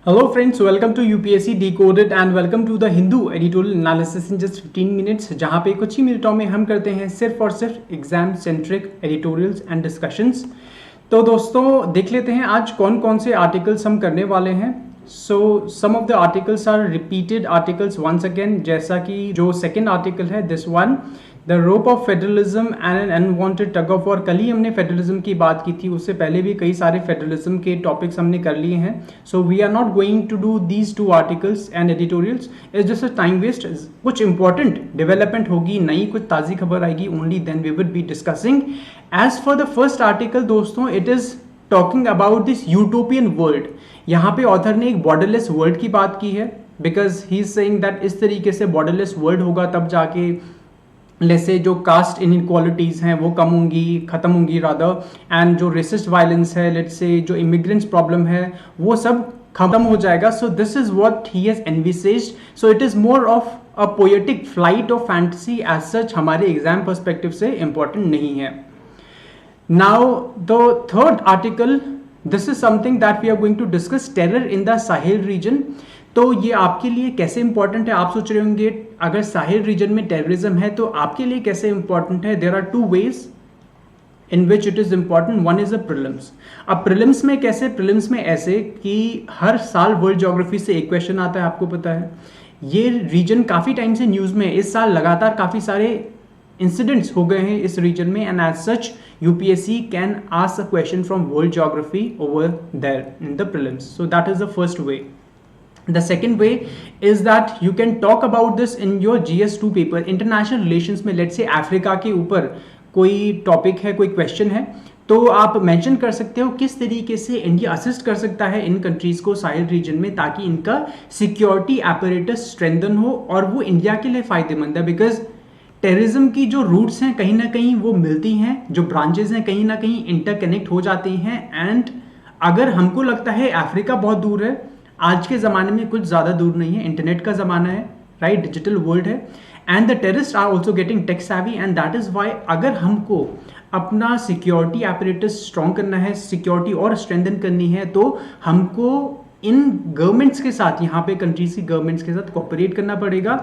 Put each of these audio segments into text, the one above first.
Hello friends, welcome to UPSC Decoded and welcome to the Hindu editorial analysis in just 15 minutes जहाँ पे कुछ ही मिनटों में हम करते हैं सिर्फ और सिर्फ exam centric editorials and discussions. तो दोस्तों देख लेते हैं आज कौन कौन से आर्टिकल्स हम करने वाले हैं। So some of the articles are repeated articles once again, जैसा कि जो सेकेंड आर्टिकल है this one, the rope of federalism and an unwanted tug of war. कल ही हमने फेडरलिज्म की बात की थी, उससे पहले भी कई सारे फेडरलिज्म के टॉपिक्स हमने कर लिए हैं। So we are not going to do these two articles and editorials, is just a time waste. कुछ इंपॉर्टेंट डेवलपमेंट होगी, नई कुछ ताज़ी खबर आएगी, only then we would be discussing. As for the first article दोस्तों, it is talking about this utopian world. यहाँ पे ऑथर ने एक बॉर्डरलेस वर्ल्ड की बात की है, because he is saying that इस तरीके से बॉर्डरलेस वर्ल्ड होगा तब जाके जैसे जो कास्ट इनइक्वालिटीज़ हैं वो कम होंगी, ख़त्म होंगी रादर, एंड जो रेसिस्ट वायलेंस है, लेट्स से जो इमिग्रेंट्स प्रॉब्लम है वो सब खत्म हो जाएगा। So this is what he has envisaged. So it is more of a poetic flight of fantasy, as such हमारे एग्जाम पर्सपेक्टिव से इंपॉर्टेंट नहीं है। Now the third article, this is something that we are going to discuss, terror in the Sahel region. तो ये आपके लिए कैसे important है, आप सोच रहे होंगे अगर साहिल रीजन में टेररिज्म है तो आपके लिए कैसे इंपॉर्टेंट है। There are two ways in which it is important, one is a prelims. अब प्रीलिम्स में कैसे, प्रीलिम्स में ऐसे कि हर साल वर्ल्ड ज्योग्राफी से एक क्वेश्चन आता है, आपको पता है। ये रीजन काफ़ी टाइम से न्यूज़ में, इस साल लगातार काफ़ी सारे इंसिडेंट्स हो गए हैं इस रीजन में, and as such UPSC can ask a question from world geography over there in the prelims. So that is the first way. The second way is that you can talk about this in your GS2 paper, international relations में। let's say Africa के ऊपर कोई topic है, कोई question है, तो आप mention कर सकते हो किस तरीके से इंडिया असिस्ट कर सकता है इन कंट्रीज को साहिल रीजन में, ताकि इनका सिक्योरिटी एपरेटस स्ट्रेंथन हो और वो इंडिया के लिए फ़ायदेमंद है। बिकॉज टेररिज्म की जो रूट्स हैं कहीं ना कहीं वो मिलती हैं, जो ब्रांचेज हैं कहीं ना कहीं इंटरकनेक्ट हो जाती हैं। एंड अगर हमको लगता है अफ्रीका बहुत दूर है, आज के ज़माने में कुछ ज़्यादा दूर नहीं है, इंटरनेट का ज़माना है, राइट, डिजिटल वर्ल्ड है, and the terrorists are also getting tech savvy, and that is why अगर हमको अपना सिक्योरिटी एपरेटस स्ट्रॉन्ग करना है, सिक्योरिटी और स्ट्रेंथन करनी है, तो हमको इन गवर्नमेंट्स के साथ, यहाँ पे कंट्रीज की गवर्नमेंट्स के साथ कोऑपरेट करना पड़ेगा।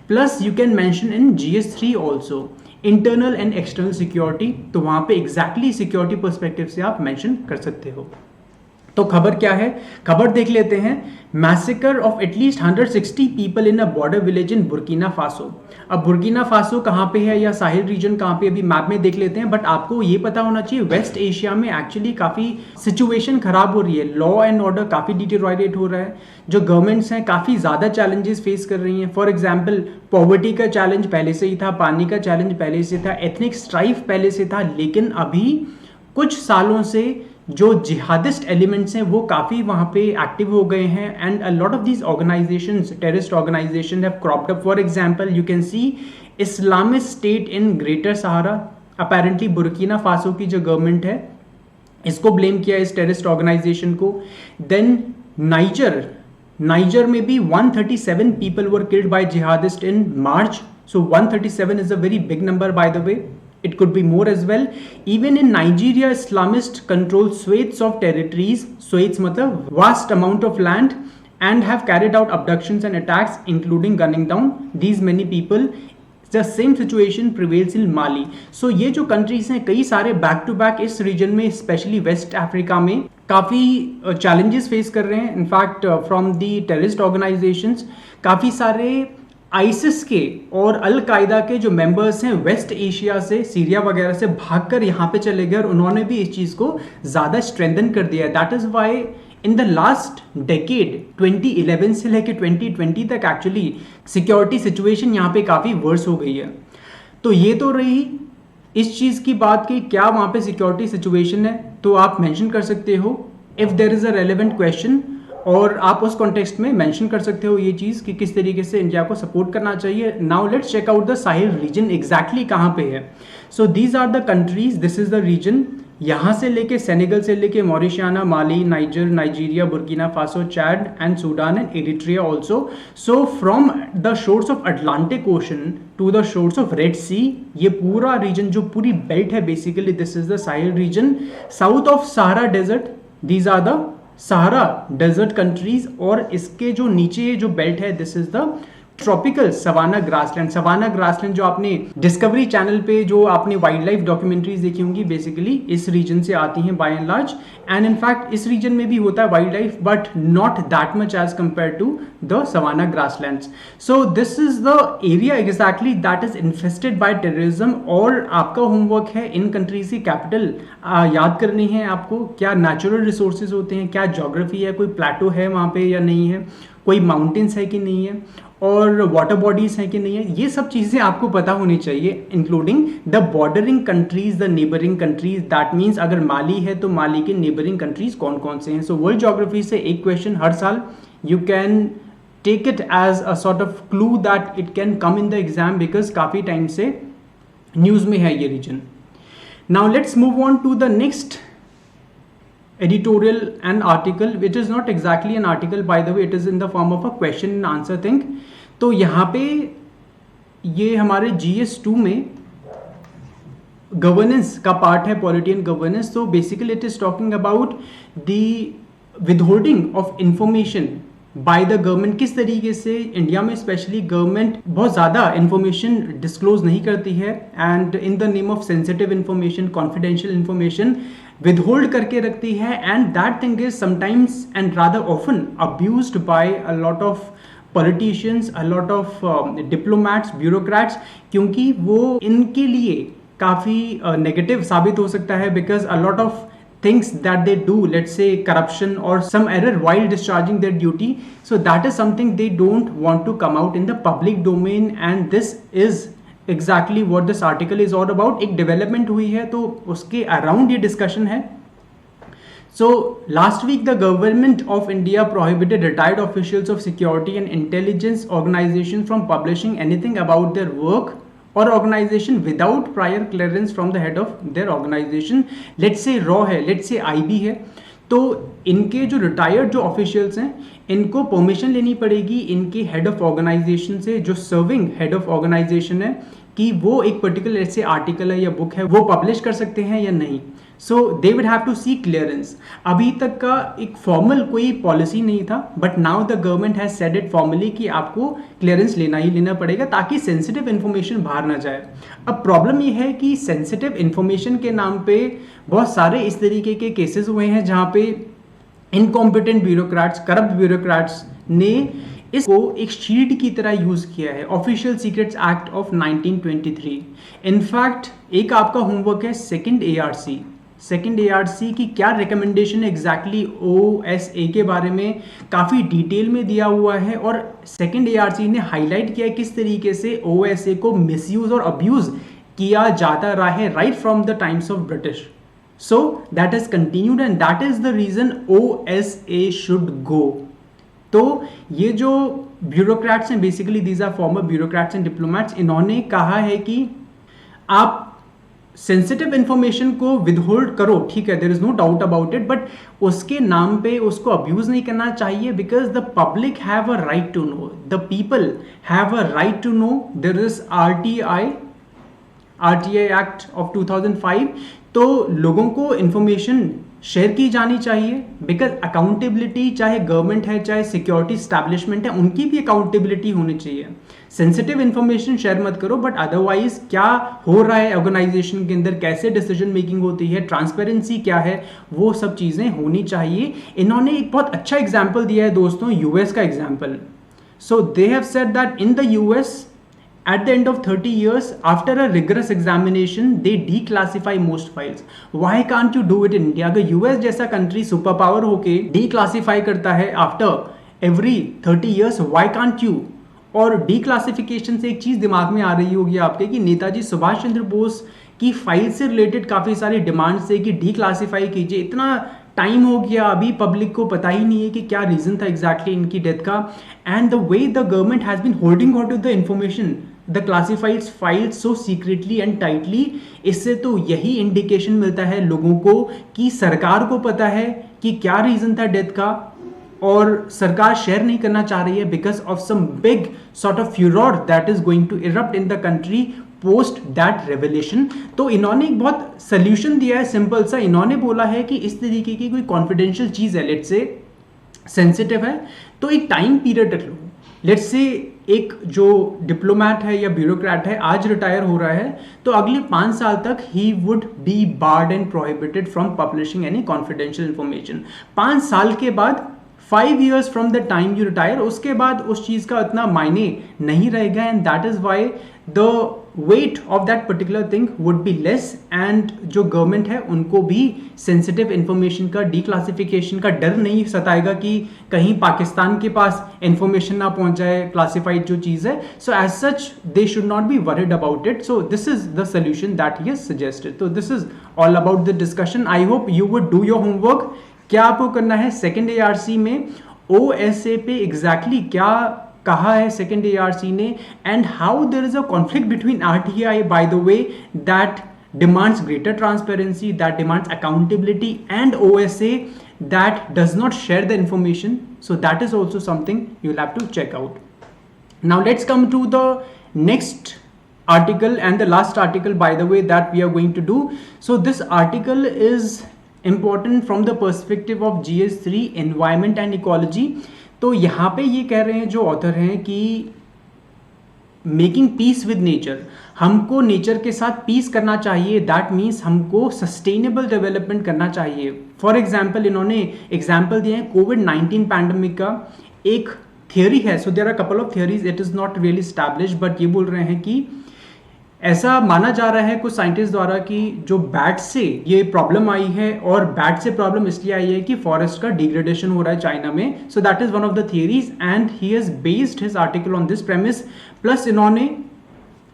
Plus you can mention in GS3 also internal and external security, तो वहाँ पे एग्जैक्टली सिक्योरिटी पर्सपेक्टिव से आप मेंशन कर सकते हो। तो खबर क्या है, खबर देख लेते हैं। Massacre of at least 160 people in a border village in Burkina Faso. अब बुर्किना फासो कहाँ पे है या साहिल रीजन कहाँ पे, अभी मैप में देख लेते हैं। बट आपको ये पता होना चाहिए वेस्ट एशिया में एक्चुअली काफ़ी सिचुएशन खराब हो रही है, लॉ एंड ऑर्डर काफ़ी डिटेरियोरेट हो रहा है, जो गवर्नमेंट्स हैं काफ़ी ज़्यादा चैलेंजेस फेस कर रही हैं। फॉर एग्जाम्पल पॉवर्टी का चैलेंज पहले से ही था, पानी का चैलेंज पहले से था, एथनिक स्ट्राइफ पहले से था, लेकिन अभी कुछ सालों से जो जिहादिस्ट एलिमेंट्स हैं वो काफ़ी वहाँ पे एक्टिव हो गए हैं, and a lot of these organisations, terrorist organisation have cropped up. For example you can see Islamic State in Greater Sahara. Apparently Burkina Faso की जो गवर्नमेंट है इसको ब्लेम किया इस टेररिस्ट ऑर्गेनाइजेशन को। देन नाइजर में भी 137 people were killed by jihadists in March. So 137 is a very big number by the way. It could be more as well. Even in Nigeria, Islamists control swathes of territories. Swathes मतलब vast amount of land, and have carried out abductions and attacks, including gunning down these many people. The same situation prevails in Mali. So ये जो countries हैं कई सारे back to back इस region में, specially waste Africa में काफ़ी challenges face कर रहे हैं. In fact from the terrorist organisations काफ़ी सारे आईसिस के और अल कायदा के जो मेंबर्स हैं वेस्ट एशिया से, सीरिया वगैरह से भागकर यहाँ पे चले गए, और उन्होंने भी इस चीज़ को ज़्यादा स्ट्रेंथन कर दिया है. That is Y in the last decade 2011 से लेकर 2020 तक एक्चुअली सिक्योरिटी सिचुएशन यहाँ पे काफ़ी वर्स हो गई है. तो ये तो रही इस चीज़ की बात कि क्या वहाँ पे सिक्योरिटी सिचुएशन है, तो आप मेंशन कर सकते हो if there is a relevant question, और आप उस कॉन्टेक्स्ट में मेंशन कर सकते हो ये चीज़ कि किस तरीके से इंडिया को सपोर्ट करना चाहिए. Now let's check out the Sahel region exactly कहाँ पे है. So these are the countries, this is the region. यहाँ से लेके सेनेगल से लेके Mauritania, Mali, Niger, Nigeria, Burkina Faso, Chad and Sudan and Eritrea also. So from the shores of Atlantic Ocean to the shores of Red Sea, ये पूरा region जो पूरी belt है basically, this is the Sahel region. South of Sahara desert, these are the Sahara desert countries, और इसके जो नीचे जो बेल्ट है this is the tropical savanna grassland. Savanna grassland जो आपने डिस्कवरी चैनल पे जो आपने वाइल्ड लाइफ डॉक्यूमेंट्रीज देखी होंगी बेसिकली इस रीजन से आती हैं by and large, and in fact इस रीजन में भी होता है wild life but not that much as compare to the savanna grasslands. So this is the area exactly that is infested by terrorism, और आपका होमवर्क है इन कंट्रीज की capital याद करनी है आपको, क्या नेचुरल रिसोर्सेज होते हैं, क्या ज्योग्राफी है, कोई प्लेटो है वहाँ पे या नहीं है, कोई माउंटेन्स है कि नहीं है, और वाटर बॉडीज हैं कि नहीं है, ये सब चीज़ें आपको पता होनी चाहिए, including the bordering countries, the neighbouring countries. That means अगर माली है तो माली के नेबरिंग कंट्रीज कौन कौन से हैं। सो वर्ल्ड ज्योग्राफी से एक क्वेश्चन हर साल, you can take it as a sort of clue that it can come in the exam, because काफ़ी टाइम से न्यूज़ में है ये region. Now let's move on to the next editorial and article, which is not exactly an article by the way, it is in the form of a question and answer thing। तो यहाँ पे ये हमारे GS2 में governance का part है, polity and governance. तो basically it is talking about the withholding of information by the government. किस तरीके से इंडिया में स्पेशली गवर्नमेंट बहुत ज़्यादा इंफॉर्मेशन डिस्क्लोज नहीं करती है, and in the name of sensitive information, confidential information withhold करके रखती है, and that thing is sometimes and rather often abused by a lot of politicians, a lot of diplomats, bureaucrats, क्योंकि वो इनके लिए काफ़ी नेगेटिव साबित हो सकता है, because a lot of things that they do, let's say corruption or some error while discharging their duty, so that is something they don't want to come out in the public domain, and this is exactly what this article is all about. एक development हुई है तो उसके around ये discussion है। So last week the government of India prohibited retired officials of security and intelligence organisation from publishing anything about their work or organisation without prior clearance from the head of their organisation. Let's say रॉ है, let's say IB है, तो इनके जो retired जो officials हैं इनको permission लेनी पड़ेगी इनके हेड ऑफ ऑर्गेनाइजेशन से, जो सर्विंग हेड ऑफ ऑर्गेनाइजेशन है, कि वो एक पर्टिकुलर ऐसे आर्टिकल है या बुक है वो पब्लिश कर सकते हैं या नहीं। सो दे विड हैव टू सी क्लियरेंस। अभी तक का एक फॉर्मल कोई पॉलिसी नहीं था, but now the government has said it formally कि आपको क्लियरेंस लेना ही लेना पड़ेगा ताकि सेंसिटिव इन्फॉर्मेशन बाहर ना जाए। अब प्रॉब्लम ये है कि सेंसिटिव इन्फॉर्मेशन के नाम पे बहुत सारे इस तरीके के केसेस हुए हैं जहाँ पे इनकॉम्पिटेंट ब्यूरोक्रेट्स, करप्ट ब्यूरोक्रेट्स ने इसको एक शील्ड की तरह यूज किया है। Official secrets act of 1923। In fact एक आपका होमवर्क है सेकंड एआरसी। सेकंड एआरसी की क्या रिकमेंडेशन है एग्जैक्टली ओएसए के बारे में काफ़ी डिटेल में दिया हुआ है, और सेकंड एआरसी ने हाईलाइट किया है किस तरीके से ओएसए को मिसयूज और अब्यूज किया जाता रहा है right from the times of British. So that is continued and that is the reason OSA should go। तो ये जो ब्यूरोक्रेट्स हैं basically these are former bureaucrats and diplomats, इन्होंने कहा है कि आप सेंसिटिव इंफॉर्मेशन को विदहोल्ड करो, ठीक है, there is no doubt about it, but उसके नाम पे उसको अब्यूज नहीं करना चाहिए, because the public have a right to know, the people have a right to know. There is RTI act of 2005। तो लोगों को इंफॉर्मेशन शेयर की जानी चाहिए, बिकॉज अकाउंटेबिलिटी, चाहे गवर्नमेंट है चाहे सिक्योरिटी इस्टेब्लिशमेंट है, उनकी भी अकाउंटेबिलिटी होनी चाहिए। सेंसिटिव इंफॉर्मेशन शेयर मत करो, बट अदरवाइज क्या हो रहा है ऑर्गेनाइजेशन के अंदर, कैसे डिसीजन मेकिंग होती है, ट्रांसपेरेंसी क्या है, वो सब चीज़ें होनी चाहिए। इन्होंने एक बहुत अच्छा एग्जाम्पल दिया है दोस्तों, यूएस का example. So they have said that in the US at the end of 30 years, after a rigorous examination, they declassify most files. Why can't you do it in India? अगर US जैसा country super power होके declassify करता है after every 30 years, why can't you? और declassification से एक चीज़ दिमाग में आ रही होगी आपके कि नेताजी सुभाष चंद्र बोस की फाइल से रिलेटेड काफ़ी सारी डिमांड्स है कि declassify कीजिए। इतना टाइम हो गया, अभी पब्लिक को पता ही नहीं है कि क्या रीज़न था एग्जैक्टली इनकी डेथ का, and the way the government has been holding on to the information, the classified files so secretly and tightly. इससे तो यही इंडिकेशन मिलता है लोगों को कि सरकार को पता है कि क्या रीज़न था डेथ का, और सरकार शेयर नहीं करना चाह रही है because of some big sort of furore that is going to erupt in the country. Post that revelation. तो इन्होंने एक बहुत सोल्यूशन दिया है सिंपल सा। इन्होंने बोला है कि इस तरीके की कोई कॉन्फिडेंशियल चीज़ है, लेट्स से सेंसिटिव है, तो एक टाइम पीरियड रख लो। लेट्स से एक जो डिप्लोमैट है या ब्यूरोक्रेट है आज रिटायर हो रहा है, तो अगले 5 साल तक he would be barred and prohibited from publishing any confidential information. 5 साल के बाद, 5 years from the time you retire, उसके बाद उस चीज़ का इतना मायने नहीं रहेगा, and that is why the weight of that particular thing would be less, and जो गवर्नमेंट है उनको भी सेंसिटिव इंफॉर्मेशन का डिक्लासिफिकेशन का डर नहीं सताएगा कि कहीं पाकिस्तान के पास इंफॉर्मेशन ना पहुंच जाए, क्लासिफाइड जो चीज़ है। So as such they should not be worried about it. So this is the solution that he has suggested. तो this is all about the discussion. I hope you would do your homework. क्या आपको करना है second ARC में OSA पे exactly क्या कहा है सेकेंड ARC ने, and how there is a conflict between RTI by the way that demands greater transparency, that demands accountability, and OSA that does not share the information. So that is also something you'll have to check out. Now let's come to the next article and the last article, by the way, that we are going to do. So this article is important from the perspective of GS3 environment and ecology. तो यहाँ पे ये कह रहे हैं जो author हैं कि मेकिंग पीस विद नेचर, हमको नेचर के साथ पीस करना चाहिए। दैट मीन्स हमको सस्टेनेबल डेवलपमेंट करना चाहिए। फॉर एग्जाम्पल इन्होंने एग्जाम्पल दिए हैं कोविड-19 पैंडमिक का। एक थियोरी है, so there are couple of theories, it is not really established, but ये बोल रहे हैं कि ऐसा माना जा रहा है कुछ साइंटिस्ट द्वारा कि जो बैट से ये प्रॉब्लम आई है, और बैट से प्रॉब्लम इसलिए आई है कि फॉरेस्ट का डिग्रेडेशन हो रहा है चाइना में। सो that is one of the theories and he has based his article on this premise. Plus इन्होंने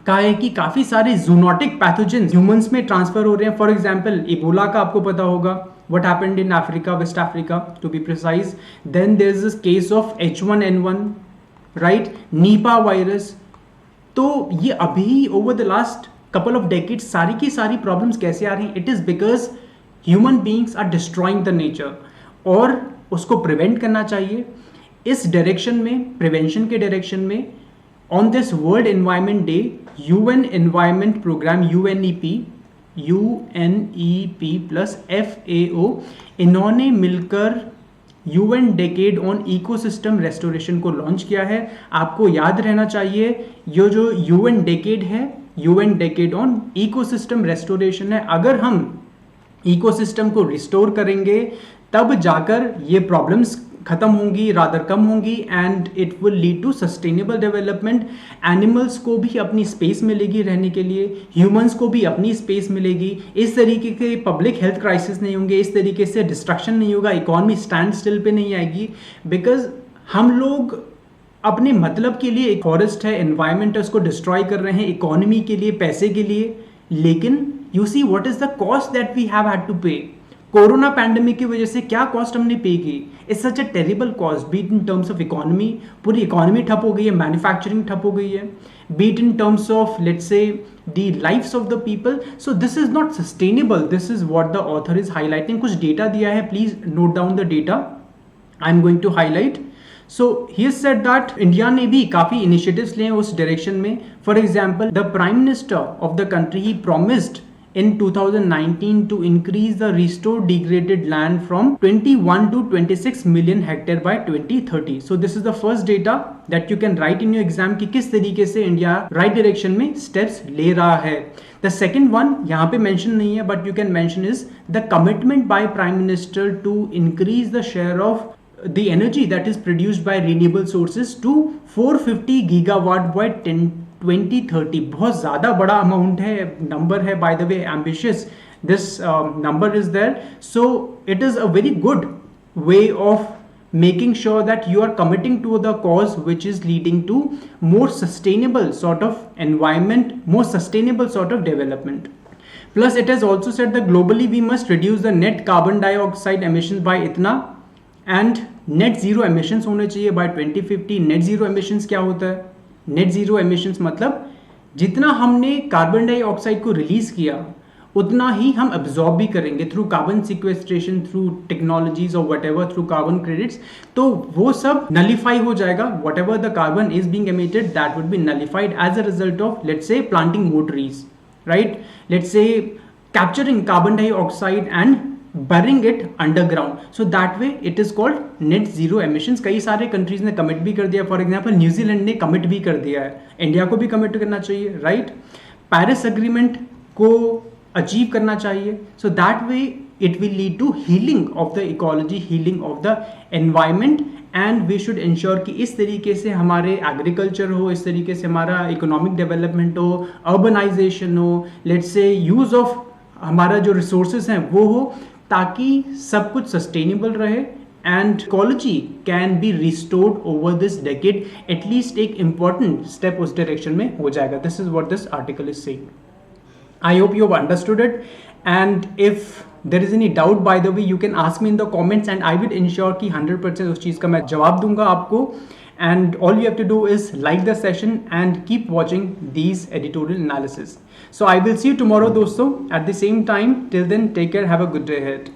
कहा है कि काफ़ी सारे जूनोटिक पैथोजन ह्यूमंस में ट्रांसफर हो रहे हैं। फॉर एग्जाम्पल इबोला का आपको पता होगा, what happened in Africa, West Africa to be precise. Then there is this case of H1N1, right? Nipah virus. तो ये अभी over the last couple of decades सारी की सारी प्रॉब्लम्स कैसे आ रही हैं? It is because human beings are destroying the nature, और उसको प्रिवेंट करना चाहिए। इस डायरेक्शन में, प्रिवेंशन के डायरेक्शन में, on this world environment day, UN environment programme UNEP plus FAO इन्होंने मिलकर UN decade on ecosystem restoration को लॉन्च किया है। आपको याद रहना चाहिए ये जो UN डेकेड है, UN decade on ecosystem restoration है। अगर हम इकोसिस्टम को रिस्टोर करेंगे तब जाकर ये प्रॉब्लम्स खत्म होंगी, रादर कम होंगी, and it will lead to sustainable development. Animals को भी अपनी स्पेस मिलेगी रहने के लिए, ह्यूमंस को भी अपनी स्पेस मिलेगी। इस तरीके के पब्लिक हेल्थ क्राइसिस नहीं होंगे, इस तरीके से डिस्ट्रक्शन नहीं होगा, इकॉनमी स्टैंड स्टिल पे नहीं आएगी। बिकॉज हम लोग अपने मतलब के लिए, एक फॉरेस्ट है, एनवायरनमेंट है, उसको डिस्ट्रॉय कर रहे हैं इकोनॉमी के लिए, पैसे के लिए। लेकिन you see what is the cost that we have had to pay. Corona pandemic की वजह से क्या कॉस्ट हमने पे की? It's such a terrible cost, be it in terms of economy, पूरी इकोनॉमी ठप हो गई है, मैन्युफैक्चरिंग ठप हो गई है, be it in terms of let's say the lifes of the people. So this is not sustainable. This is what the author is highlighting. कुछ डेटा दिया है, please note down the data, I am going to highlight. So he has said that India ने भी काफ़ी initiatives लिए हैं उस direction में। For example the prime minister of the country he promised in 2019 to increase the restored degraded land from 21 to 26 million hectare by 2030. So this is the first data that you can write in your exam कि किस तरीके से India right direction में steps ले रहा है। The second one यहाँ पे मेंशन नहीं है, but you can mention is the commitment by Prime Minister to increase the share of the energy that is produced by renewable sources to 450 gigawatt by 2030। बहुत ज़्यादा बड़ा अमाउंट है, number है, by the way ambitious this number is there. So it is a very good way of making sure that you are committing to the cause which is leading to more sustainable sort of environment, more sustainable sort of development. Plus it has also said that globally we must reduce the net carbon dioxide emissions by इतना, and net zero emissions होने चाहिए by 2050। net zero emissions क्या होता है? Net zero emissions मतलब जितना हमने carbon dioxide को रिलीज किया उतना ही हम अब्जॉर्ब भी करेंगे through carbon sequestration, through technologies और whatever, through carbon credits. तो वो सब नलीफाई हो जाएगा। Whatever the carbon is being emitted that would be nullified as a result of let's say planting more trees, right, let's say capturing carbon dioxide and burying it underground, so that way it is called net zero emissions। कई सारे countries ने commit भी कर दिया, for example New Zealand ने commit भी कर दिया है, इंडिया को भी कमिट करना चाहिए, राइट। पेरिस एग्रीमेंट को अचीव करना चाहिए, so that way it will lead to healing of the ecology, healing of the environment, and we should ensure कि इस तरीके से हमारे एग्रीकल्चर हो, इस तरीके से हमारा इकोनॉमिक डेवलपमेंट हो, अर्बनाइजेशन हो, लेट्स से यूज ऑफ हमारा जो रिसोर्सेज हैं वो हो, ताकि सब कुछ सस्टेनेबल रहे and ecology can be restored over this decade. At least एक इंपॉर्टेंट स्टेप उस डायरेक्शन में हो जाएगा। This is what this article is saying. I hope you have understood it, and if there is any doubt, by the way, you can ask me in the comments and I will ensure कि 100% उस चीज़ का मैं जवाब दूंगा आपको। And all you have to do is like the session and keep watching these editorial analysis. So I will see you tomorrow दोस्तों at the same time. Till then, take care, have a good day ahead.